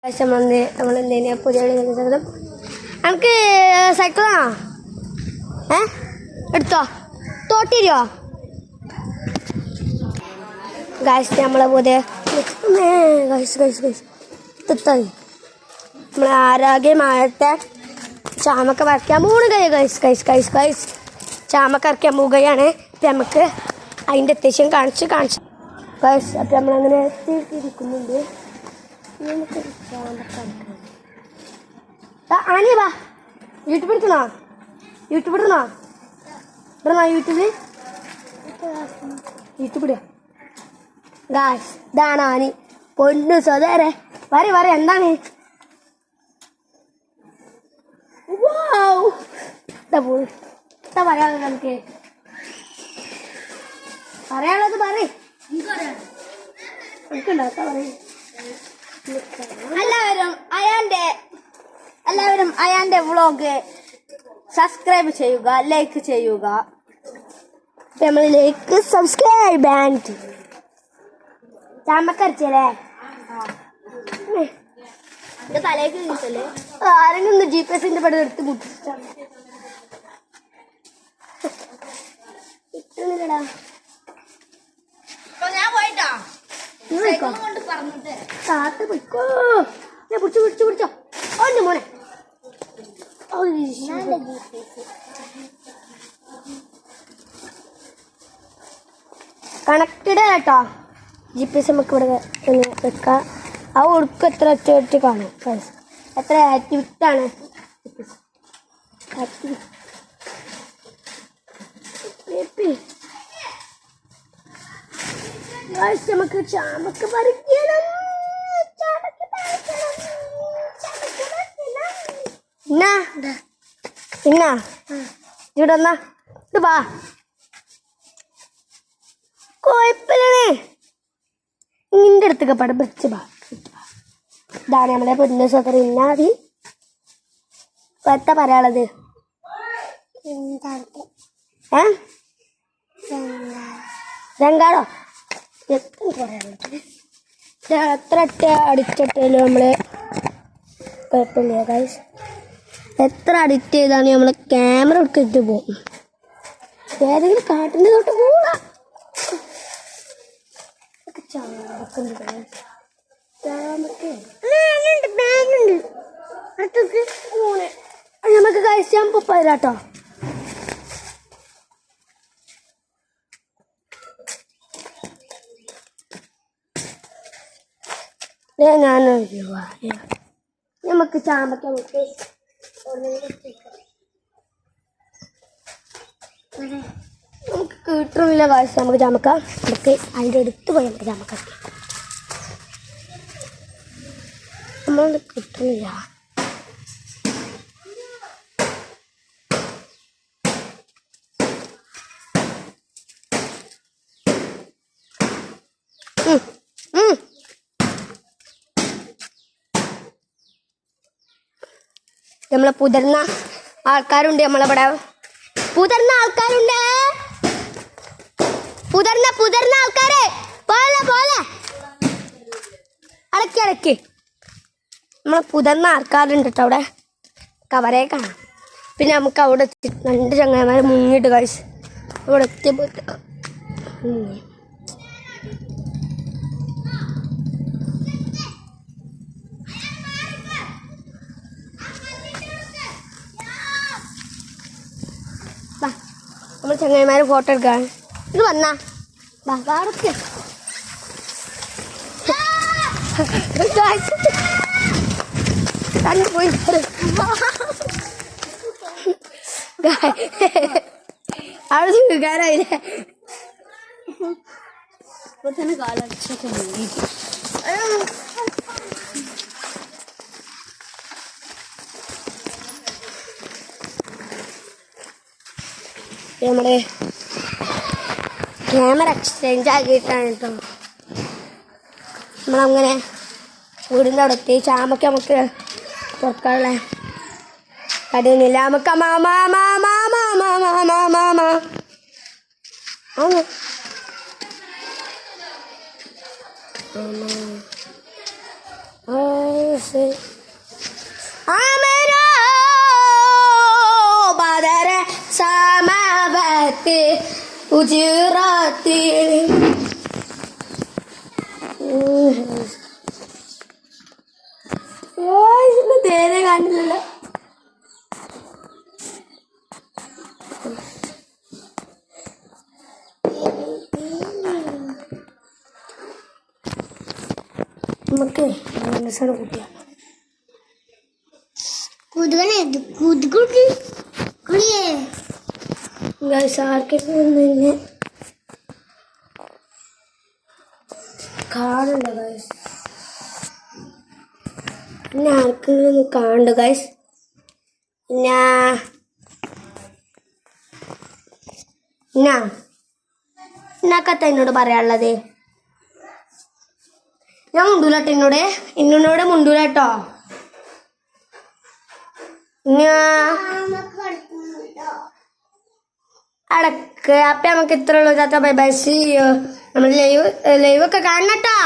നമ്മളെന്തിനാ പുതിയ നമുക്ക് സൈക്കിളാണോ എടുത്തോ തോട്ടിരോ ഗായ്സ് നമ്മളെ പുതിയ നമ്മളെ ആരോഗ്യമായത്തെ ചാമക്ക വരയ്ക്കാൻ പോവുകയാണ് ഗൈസ് ചാമക്ക വരയ്ക്കാൻ പോവുകയാണ് അപ്പം നമുക്ക് അതിൻ്റെ അത്യാവശ്യം കാണിച്ച് ഗൈസ് അപ്പം നമ്മളങ്ങനെ എത്തിയിരിക്കുന്നുണ്ട് ആനി വാ യൂട്യൂബ് എടുക്കണോ യൂട്യൂബ് ഇടുക ഗായ്സ് ഇതാണ് ആനി പൊന്നു സ്വതേരെ വര എന്താണ് എന്താ പറയാനുള്ളത് നമുക്ക് പറയാനുള്ളത് പറയും എല്ലാവരും അയാന്റെ വ്ളോഗ് സബ്സ്ക്രൈബ് ചെയ്യുക ലൈക്ക് ചെയ്യുക നമ്മൾ ലൈക്ക് സബ്സ്ക്രൈബ് ആൻഡ് ചാമ്പക്കരച്ചല്ലേ തലേക്ക് കിട്ടല്ലേ ആരെങ്കിലും GPS പടം എടുത്ത് മുട്ടിച്ചാണ് കിട്ടുന്നില്ലടാ കാത്ത് പോയിക്കോ ഞാൻ പിടിച്ചോ ഓന്റെ മോനെ കണക്റ്റഡ് കേട്ടോ GPS നമുക്ക് ഇവിടെ വെക്കാം ആ ഒടുക്കം എത്ര ഒറ്റ കാണും എത്ര ആക്ടിവിറ്റാണ് നമുക്ക് ചാമ്പക്ക പറിക്കണം ഇവിടെ വന്നാ ഇത് വാ കൊഴപ്പില്ലേ നിന്റെ അടുത്തൊക്കെ പടം വെച്ച് വാ ഇതാണ് നമ്മളെ പൊന്നു സ്വതന്ത്രം ഇന്നാതി എന്താ പറയാനുള്ളത് രംഗാടോ എത്ര ഒറ്റ അടിച്ചിട്ടാലും നമ്മള് കുഴപ്പമില്ല ഗൈസ് എത്ര അഡിക്റ്റ് ചെയ്താണ് നമ്മളെ ക്യാമറ എടുത്തിട്ട് പോകും ഏതെങ്കിലും കാട്ടിൻ്റെ തൊട്ട് കൂടാ നമുക്ക് കഴിച്ചാൽ പോരാട്ടോ നമുക്ക് ചാമ്പക്ക നമുക്ക് കിട്ടുന്നില്ല കാശ് നമുക്ക് ചാമ്പക്ക നമുക്ക് അതിൻ്റെ അടുത്ത് പോയി നമുക്ക് ചാമ്പക്ക നമ്മളൊന്നും കിട്ടുന്നില്ല നമ്മളെ പുതിർന്ന ആൾക്കാരുണ്ട് നമ്മളിവിടെ പുതിർന്ന ആൾക്കാരെ പോലെ അടക്കി നമ്മളെ പുതിർന്ന ആൾക്കാരുണ്ട് കേട്ടോ അവിടെ കവരെ കാണാം പിന്നെ നമുക്ക് അവിടെ രണ്ട് ചങ്ങായിമാരെ മുങ്ങിട്ട് കഴിച്ച് അവിടെ എത്തിപ്പോയിട്ട് നമ്മൾ ചങ്ങായിമാരെ ഫോട്ടോ എടുക്കാൻ ഇത് വന്നാ വാടക്ക് പോയി അവിടെ വീകാനായില്ലേ ഇപ്പൊ തന്നെ കാലൊക്കെ നമ്മുടെ ക്യാമറ എക്സ്ചേഞ്ച് ആക്കിയിട്ടാണ് കേട്ടോ നമ്മളങ്ങനെ വീടിൻ്റെ അവിടെ എത്തി ചാമ്പക്ക നമുക്ക് പുറക്കാനുള്ള കടയുന്നില്ല നമുക്ക് ആമരോ ബദര സമവത്തി ഉജിറത്തി നേരെ കാണുന്നില്ല. നമുക്ക് മനസ്സാണ് കുട്ടിയ ആർക്കൊക്കെ കാണണ്ട ഗൈസ്, പിന്നെ ആർക്കെങ്കിലും കാണണ്ട ഗൈസ്. എന്നാക്കത്ത എന്നോട് പറയാനുള്ളത്? ഞാൻ മുണ്ടൂലട്ടോ, എന്നോട് മുണ്ടൂലട്ടോ. അടക്ക്. അപ്പൊ നമുക്ക് ഇത്ര ഉള്ളൂ. Bye bye. See you. നമ്മൾ ലൈവ് ഒക്കെ കാണണട്ടോ.